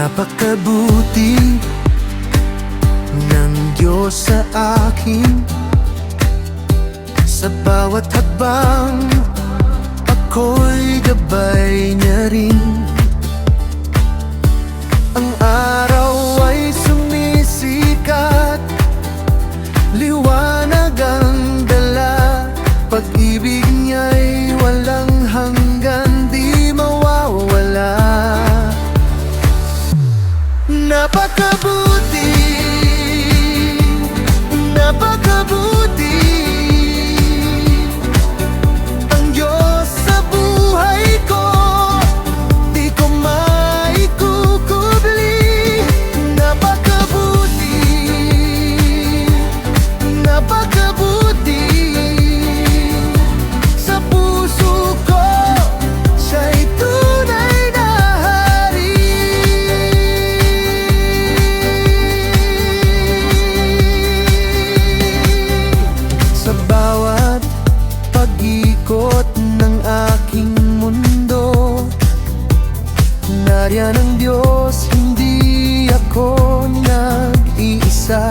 Napakabuti ng Diyos sa akin. Sa bawat hakbang, ako'y gabay niya rin. Ang araw ay sumisikat, liwanag ang dala. Pag-ibig niya'y walang hanggan, di mawawala. Napakabuti, napakabuti ang Diyos sa buhay ko, di ko maikukubli. Napakabuti, napakabuti sa puso ko, siya'y tunay na hari. Sa bawat pag-ikot ng aking mundo, nariyan ang Diyos, hindi ako nag-iisa.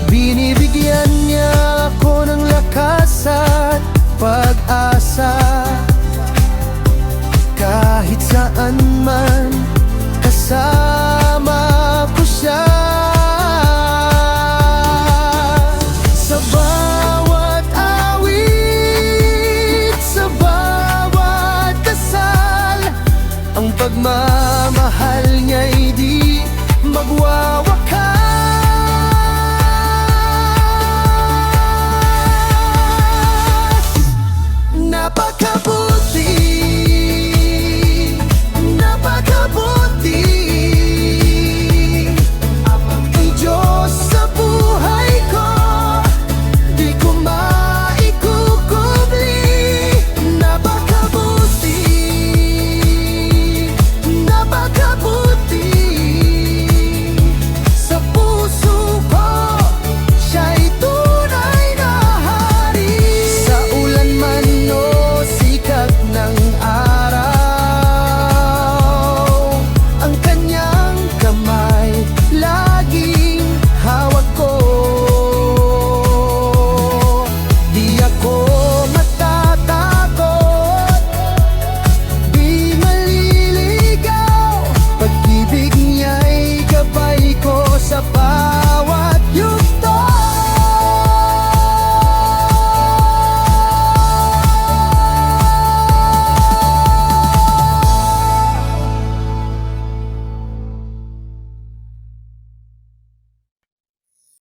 Binibigyan niya ako ng lakas at pag-asa. Kahit saan man, kasama ko siya. Sa bawat awit, sa bawat dasal, ang pagmamahal niya'y di magwawakas. Napaka